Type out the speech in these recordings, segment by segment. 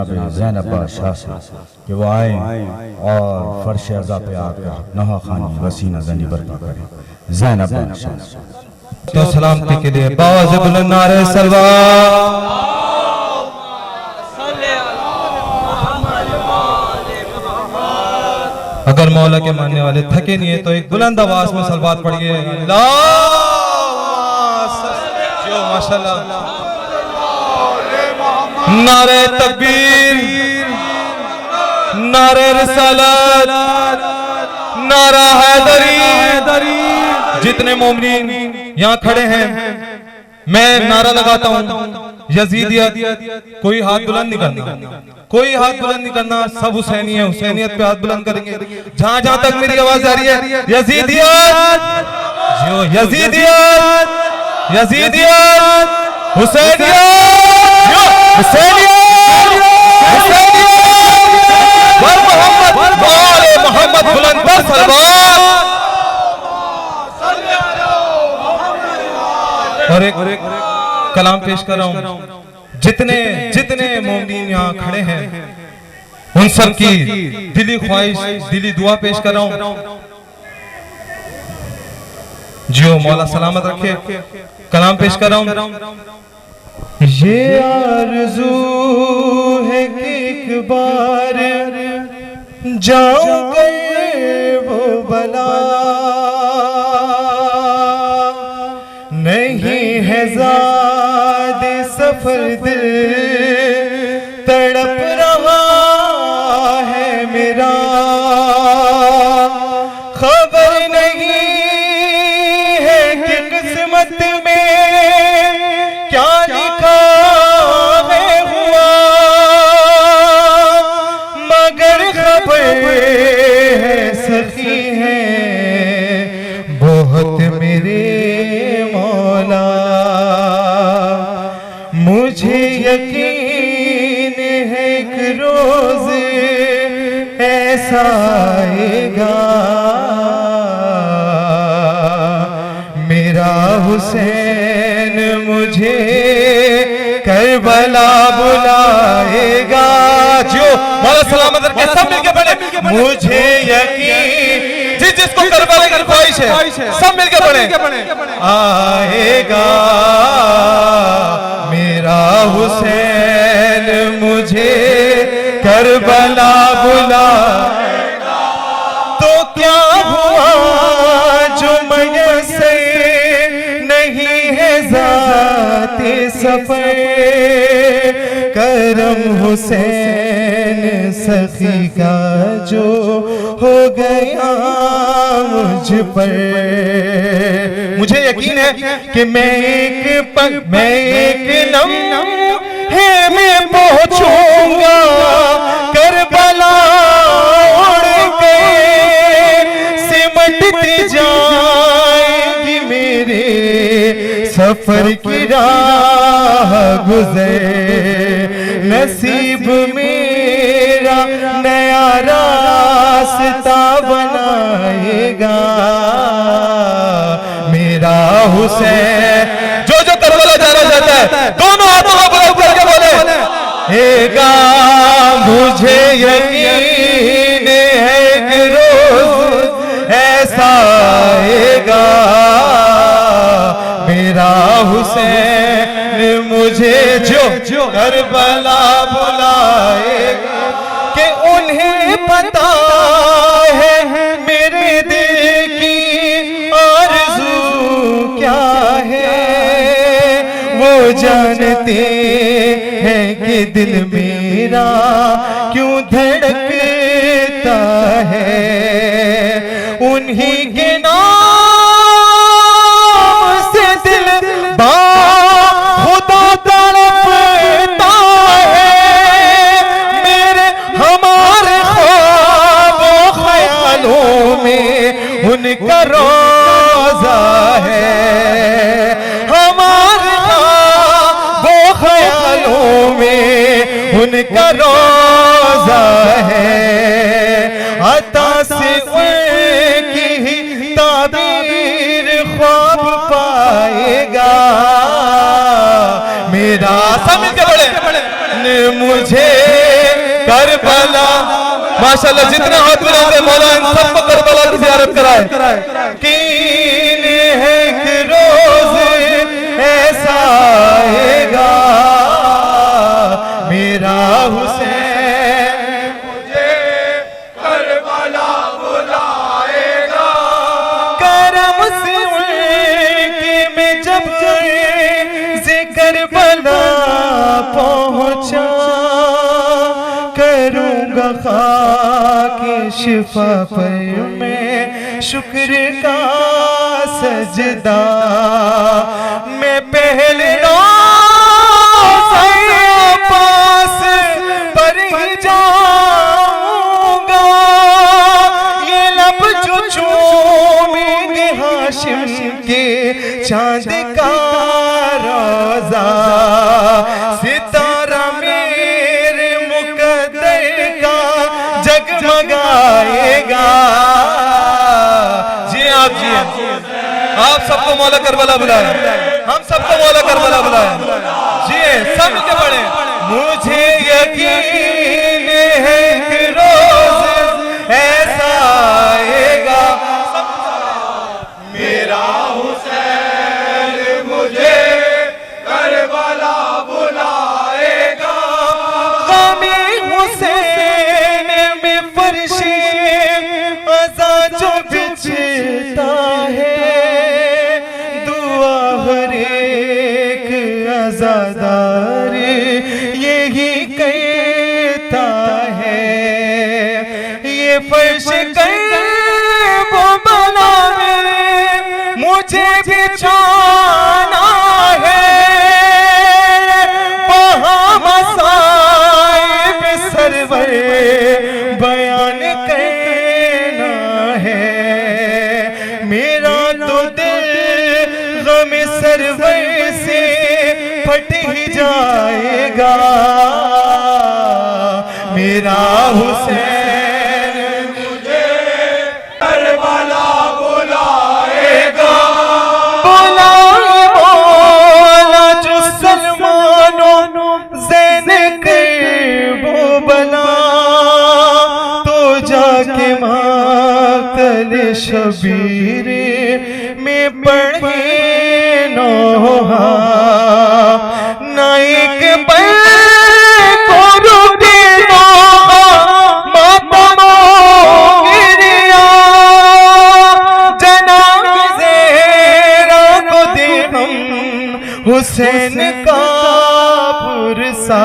ज़ैनब बादशाह से कि वो आए और फर्श अज़ा पे आकर नहा खानी वसीना ज़नी बर्पा करें। ज़ैनब बादशाह तो सलामती के लिए बावाज़ बुलंद नारे सलवात। अगर मौला के मानने वाले थके नहीं है तो एक बुलंद आवाज में सलवात पढ़िए। माशाल्लाह। नारे तकबीर, नारे रिसालत, नारा हैदरी। जितने मोमिनीन यहाँ खड़े हैं मैं नारा लगाता हूँ यजीदियत, कोई हाथ बुलंद नहीं करना, कोई हाथ बुलंद नहीं करना, सब हुसैनी है, हुसैनियत पे हाथ बुलंद करेंगे। जहां जहां तक मेरी आवाज आ रही है यजीदियत, जो यजीदियत, यजीदियत, हुसैनियत, हुसैनियत, हुसैनियत, वर मोहम्मद वाले मोहम्मद बुलंद पर सलवात। और एक कलाम पेश कर रहा हूं। जितने जितने मोमिनीन यहाँ खड़े हैं उन सब की दिली ख्वाहिश, दिली दुआ पेश कर रहा हूं। जियो मौला सलामत रखे। कलाम पेश कर रहा हूं। ये आरज़ू है कि एक बार जाऊंगा वो बला, नहीं है ज़ादे सफर दिल तड़प रहा है मेरा, खबर नहीं है कि किस्मत में क्या लिखा है हुआ, मगर खबर है सखी है बहुत मेरे मौला, मुझे यकीन है एक रोज ऐसा आएगा, मेरा हुसैन मुझे करबला बुलाएगा। जो मौला सलामत रखे सब मिलके पढ़े। मुझे यकीन, जिसको करबला की ख्वाहिश है सब मिलके पढ़े। आएगा मेरा हुसैन मुझे करबला बुलाएगा, तो क्या हुआ जो मुझसे नहीं है ज़ाते सफ़र, करम हुसैन सखी का जो हो गया मुझ पर। मुझे यकीन है कि मैं एक पग, मैं एक लम्हे में पहुंचूंगा, करबला उड़ के सिमटती जाएगी मेरे सफर की राह गुज़र, नसीब मेरा नया रास्ता बनाएगा मेरा हुसैन। जो जो करबला जाना चाहता है दोनों हाथों को बुलंद करके बोले, मुझे यकीन है कि रोज ऐसा आएगा, मेरा हुसैन मुझे जो करबला बुलाएगा, कि उन्हें पता है मेरे दिल की आरज़ू क्या है, वो जानते हैं कि दिल मेरा क्यों धड़कता है, उन्हीं के नाम से दिल खुदा तड़पता है, मेरे हमारे ख्वाबों ख्यालों में उनका रोज़ा है, हमारे ख्वाबों ख्यालों में उनका रोज़ा है, अता से उनकी ही ताबीर ख्वाब पाएगा मेरा। सब मिलके बड़े मुझे करबला। माशाल्लाह जितने हाथ में रहते मौला इन सबको करबला की ज़ियारत कराए। कीन है कि रोज ऐसा आएगा मेरा हुसैन मुझे करबला बुलाएगा। करम से उनके में जब करबला पहुंचा करूंगा खाकी शिफा पर मैं शुक्र का सजदा। मैं पहले पास पर ही जाऊंगा ये लब जो चूमेंगे हाशिम के चांद का रोजा। सितारा मेरे मुकद्दर का जगमगाएगा। जी आप सबको मौला करबला बुलाए, हम सबको मौला करबला बुलाए। जी सब मिलके पढ़े। मुझे यकीन है कि रोज ऐसा आएगा मेरा हुसैन मुझे करबला बुलाएगा। गमे हुसैन में फर्शे अज़ा जो बिछता है दुआ हर एक अज़ादार यही कहता है। ये फर्श वो बनावे मुझे बिछाना है। वहाँ मसाइब सरवर बयान करना है। मेरा तो दिल गम सरवर से फट ही जाएगा मेरा हुसैन मुझे करबला बुलाएगा। बुलाए मौला जो सलमानो ज़ैन वो बना तो जाके मातल शबीर में पढ़े नोहा। नाइक पर को रुके मातमो गिरिया जनाज़े को दे हम हुसैन का पुरसा।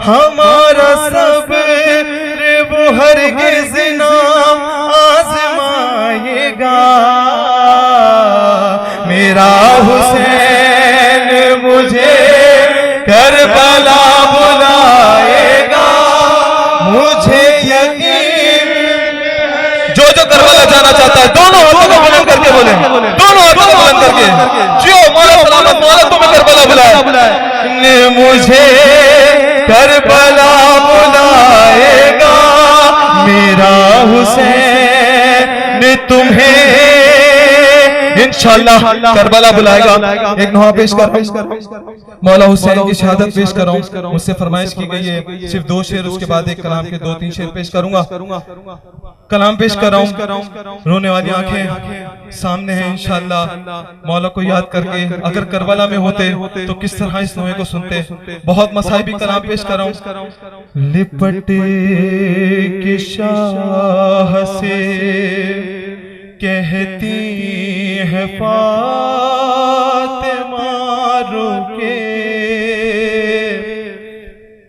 हमारा सब्र वो हरगिज़ ना आज़माएगा मेरा हुसैन मुझे करबला बुलाएगा। मुझे यकीन जो करबला जाना चाहता है दोनों हाथों को बुलंद करके बोले, दोनों हाथों को बुलंद करके जो मौला सलामत मौला तुम्हें करबला बुलाए। मुझे करबला बुलाएगा मेरा हुसैन तुम्हें इंशाअल्लाह करबला बुलाएगा। एक नोहा पेश कर मौला हुसैन की शहादत पेश कर रहा हूँ। मुझसे फरमाइश की गई है सिर्फ 2 शेर, उसके बाद एक कलाम के 2-3 शेर पेश करूंगा। कलाम पेश कर रहा हूँ। रोने वाली आंखें सामने हैं इंशाअल्लाह। मौला को याद करके अगर करबला में होते तो किस तरह इस नोहे को सुनते। बहुत मसाइबी कलाम पेश कर रहा हूँ। लिपटे की शाह से कहती है फातिमा रुके।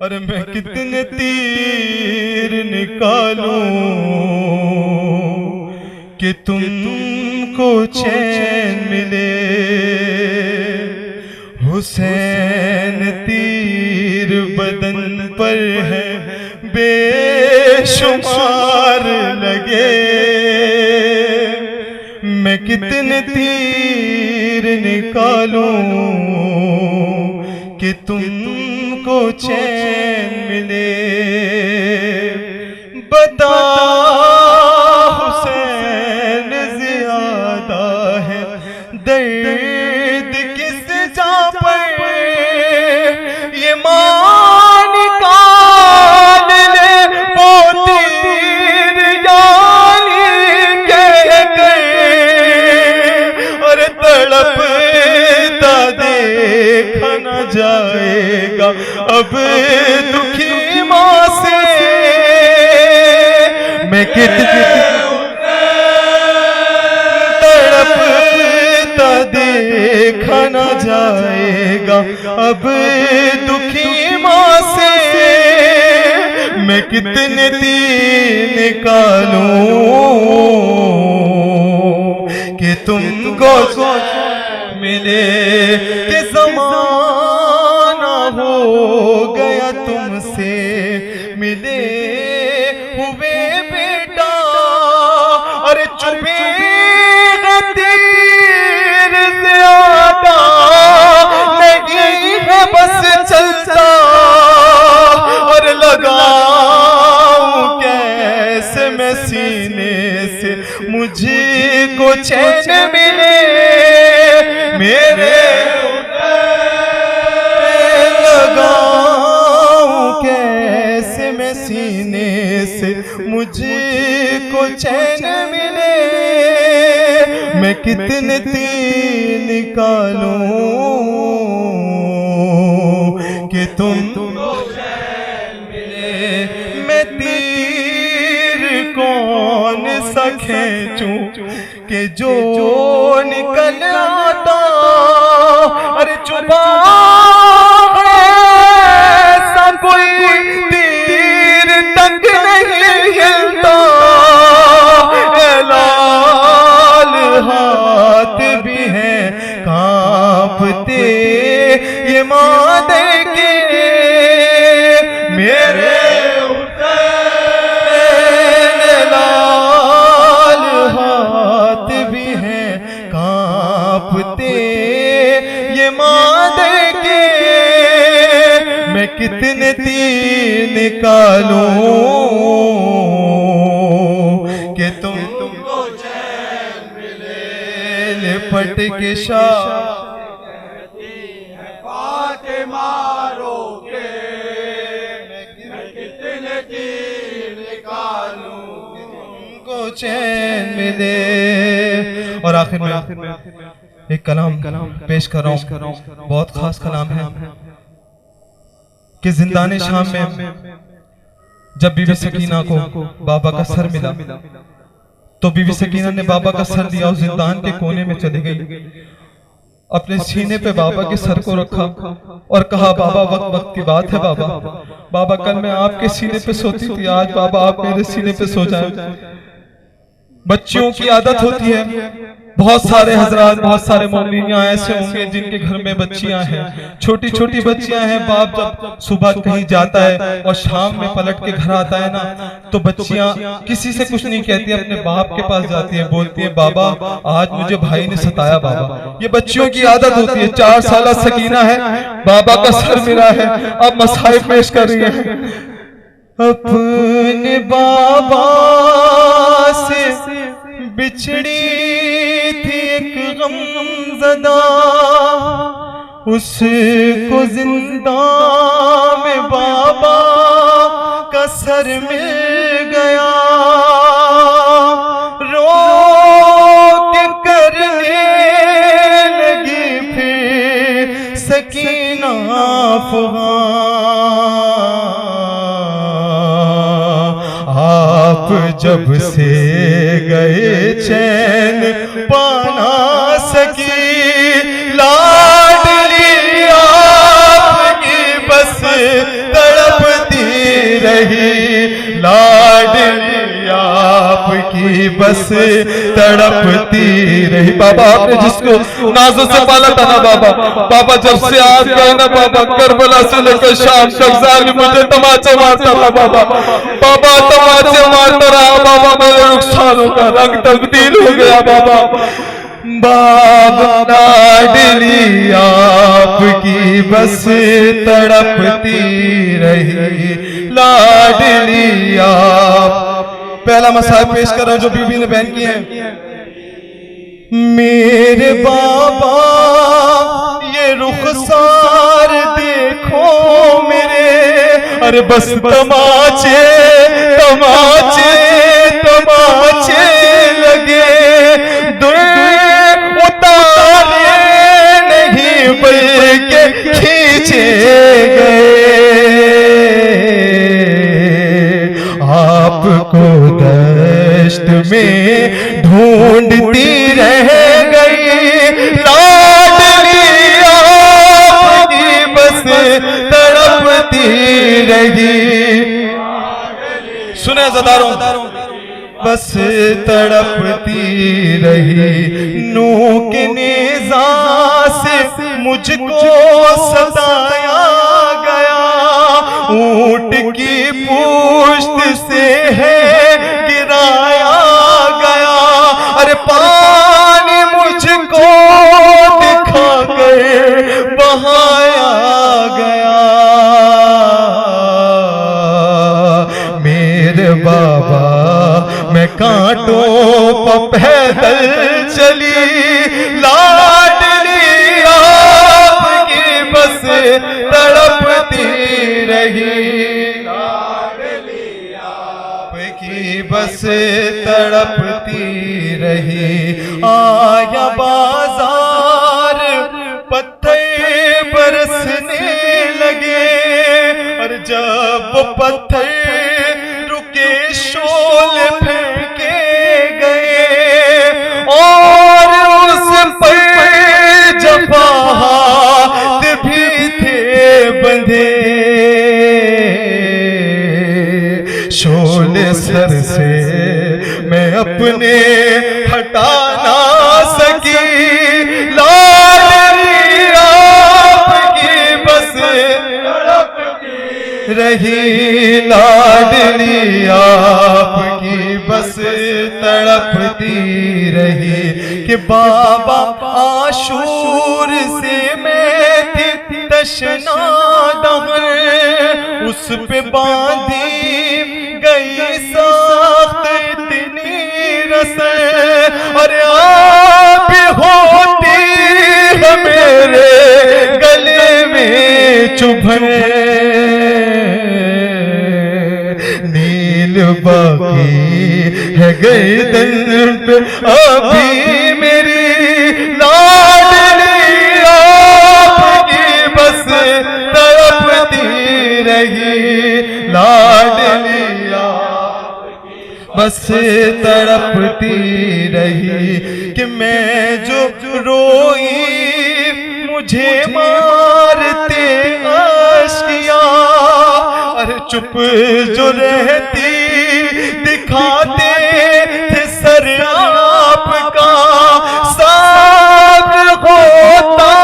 अरे मैं कितने तीर निकालूं कि तुमको चैन मिले। हुसैन तीर बदन पर है बेशुमार लगे। मैं कितने तीर निकालूं कि तुमको चैन मिले। बता हुसैन ज्यादा है दर्द किस जा पर ये मान का दुखी माँ से मैं कितने तड़पता देखा न जाएगा। अब दुखी माँ से मैं कितने दिन निकालूं कि तुमको मिले कि ज़माना हो गया तुमसे मिले हुए बेटा। अरे चुभेगा तीर ज़्यादा नहीं है बस चलता, और लगाऊं कैसे मैं सीने से मुझे को चैन मिले मेरे। लगाऊं कैसे मैं सीने से मुझे को चैन मिले, मैं कितने तीर निकालूं कि तुमको चैन मिले। मैं तीर कौन सा खींचूं कि जो निकल आता। अरे चुपा ऐसा कोई तीर तक नहीं हिलता, लाल हाथ भी हैं कांपते ये मादे के मेरे। लाल हाथ भी हैं कांपते ये मादे के, मैं कितने तीर निकालूं कि तुमको चैन मिले। लिपट के शाह मारो के मैं कितने तीर निकालूं तुमको चैन मिले। और आखिर में एक कलाम पेश कर रहा हूँ, बहुत खास कलाम है कि जिंदाने शाम में जब बीबी सकीना को बाबा का सर मिला तो बीबी सकीना ने बाबा का सर लिया और जिंदान के कोने में चली गई, अपने सीने पे बाबा के सर को रखा और कहा बाबा वक्त वक्त की बात है बाबा, बाबा कल मैं आपके सीने पे सोती थी, आज बाबा आप मेरे सीने पे सो जाए। बच्चियों की आदत होती है, बहुत सारे हजरात बहुत सारे मोमिन ऐसे होंगे जिनके घर में बच्चियां हैं, छोटी छोटी बच्चियां हैं। बाप जब सुबह कहीं जाता है और शाम में पलट के घर आता है ना, तो बच्चियां किसी से कुछ नहीं कहती, अपने बाप के पास जाती है, बोलती है बाबा आज मुझे भाई ने सताया बाबा। ये बच्चियों की आदत होती है। 4 साल सकीना है, बाबा का सर मिला है, अब मसाइब पेश कर रही है। अपने बाबा से बिछड़ी थी एक गमज़दा, उसको जिंदा में बाबा का सर मिल गया। रो के करने लगी फिर सकीना अफ़ग़ान, आप जब से गए चैन पाना सकी, लाडली आपकी बस तड़पती रही, लाडली आपकी बस तड़पती रही। बाबा आपने जिसको नाजों से पाला था ना बाबा, बाबा जब से आप गए ना बाबा, करबला से लेकर शाम तक जालिम मुझे तमाचे मारता था बाबा, बाबा तमाचे मारता रहा बाबा, मेरे रुखसारों का रंग तब्दील हो गया बाबा। बाबा लाडली आपकी बस तड़पती रही, लाडली आप। पहला मसाइब पेश कर रहा हूं जो बीबी ने बयान किए हैं। मेरे बाबा ये रुखसार देखो मेरे, अरे बस तमाचे तमाचे तमाचे लगे, उतारे नहीं बल्कि खींचे गए। आपको दश्त में ढूंढती रह गई, लाडली आपकी बस तड़पती रही। सुने ज़दारों, बस तड़पती रही। नूह के नेज़ा से मुझको सताया गया, ऊंट की पूश्त से है गिराया गया। अरे पानी मुझको दिखा कर बहाया गया। मेरे बाबा मैं कांटों पर पैदल चली, लाडली आपकी बस तड़पती रही, लाडली आपकी बस तड़पती रही। आया बाजार पत्थर बरसने लगे, और जब पत्थर रुके शोले फेंके गए, और उस पर जफ़ात भी थे बंधे। शोले सर से मैं अपने हटा ना सकी, लाडली आपकी बस तड़पती रही, लाडली आपकी बस तड़पती रही। कि बाबा आशूर से मैं थी तशना दहर, उस पे बांधी गई साख्त इतनी रस्म, और आप होती है मेरे गले में चुभन। नील बाकी है गर्दन पे अभी मेरी, लाडली आपकी बस तड़पती रही, लाडली बस तड़पती रही। कि मैं जो रोई मुझे मारते अश्किया, अरे चुप जो रहती दिखाते थे सर आपका, सब्र होता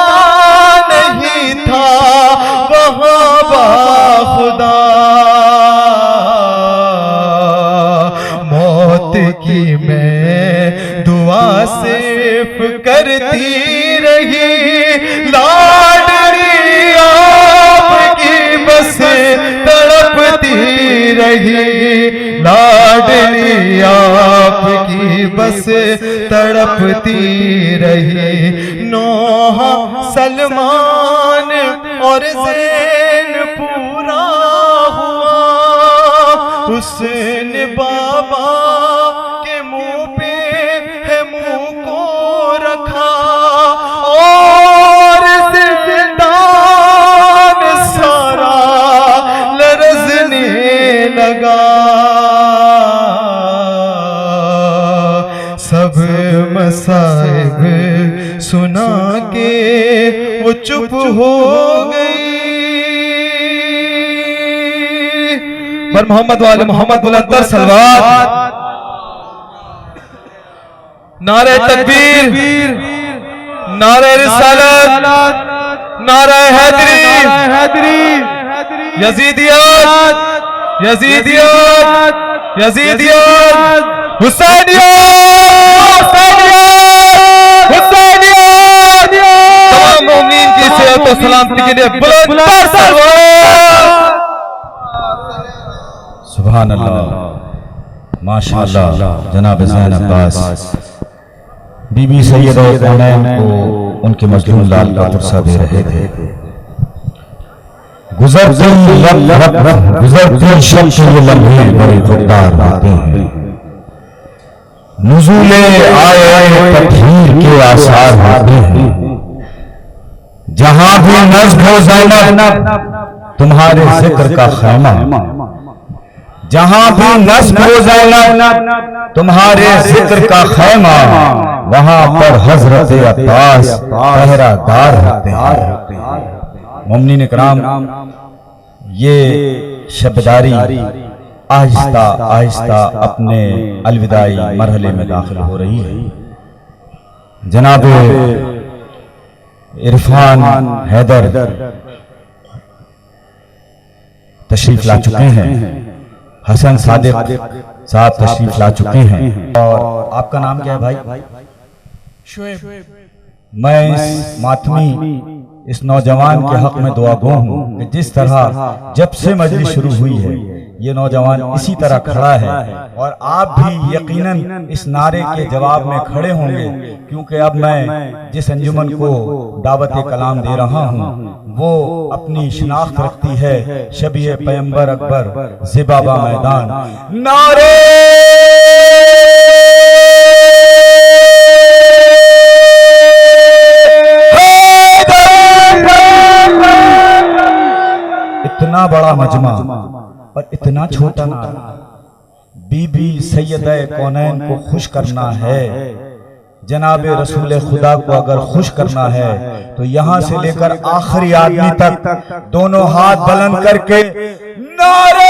नहीं था वहाँ बाखुदा। मौत की मैं दुआ सिर्फ करती रही, लाडली आपकी बस तड़पती रही, लाडली आपकी बस तड़पती रही। नूह सलमान और ज़ैन पूरा हुआ, हुस्न बाबा के मुंह पे है मुंह को रखा, और जिंदान सारा लरज़ने लगा। सब मसाइब सुना के वो चुप हो गई। पर मोहम्मद वाले मोहम्मद बुलंदर सलवात, नारे तकबीर, नारे रिसालत, नारे हैदरी, यजीदियत, यजीदियत, यजीदियत, हुसैनियत, हुसैनियत। तमाम मोमिनीन की सेहत और सलामती के लिए बुलंदर सलवात। सुभान अल्लाह, माशाअल्लाह। जनाब ज़ैन अब्बास बीबी सैयद और कौनैन को उनके मजलूम लाल का पुरसा दे रहे थे। गुजरती शख्स ये लम्हे बड़े खुददार होते हैं, नुज़ूले आए तकहीर के आसार होते हैं। जहां भी नज़्म हो ज़ैनब तुम्हारे जिक्र का खैमा, जहां भी नस्ब हो ज़ैनब तुम्हारे जिक्र का खैमा, वहां पर हजरत अब्बास पहरादार होते हैं। मोमिनीन इकराम, ये शबदारी आहिस्ता आहिस्ता अपने अलविदाई मरहले में दाखिल हो रही है। जनाब इरफान हैदर तशरीफ ला चुके हैं, हसन सादिक साहब तशरीफ ला चुके हैं। और आपका नाम क्या है भाई? शुएब। मैं इस मातमी इस नौजवान के हक में दुआ गो हूँ कि जिस तरह जब से मजलिस शुरू हुई है ये नौजवान इसी तरह खड़ा है, और आप भी यकीनन इस नारे के जवाब में खड़े होंगे, क्योंकि अब मैं जिस अंजुमन को दावत कलाम दे रहा हूँ वो अपनी शिनाख्त रखती है शबीह पैगंबर अकबर ज़िबाबा मैदान। नारे इतना बड़ा मजमा और इतना छोटा नारा। बीबी सैयदा कौनैन को खुश करना है, जनाबे रसूल खुदा को अगर खुश करना है तो यहाँ से लेकर आखिरी आदमी तक दोनों हाथ बुलंद करके नारे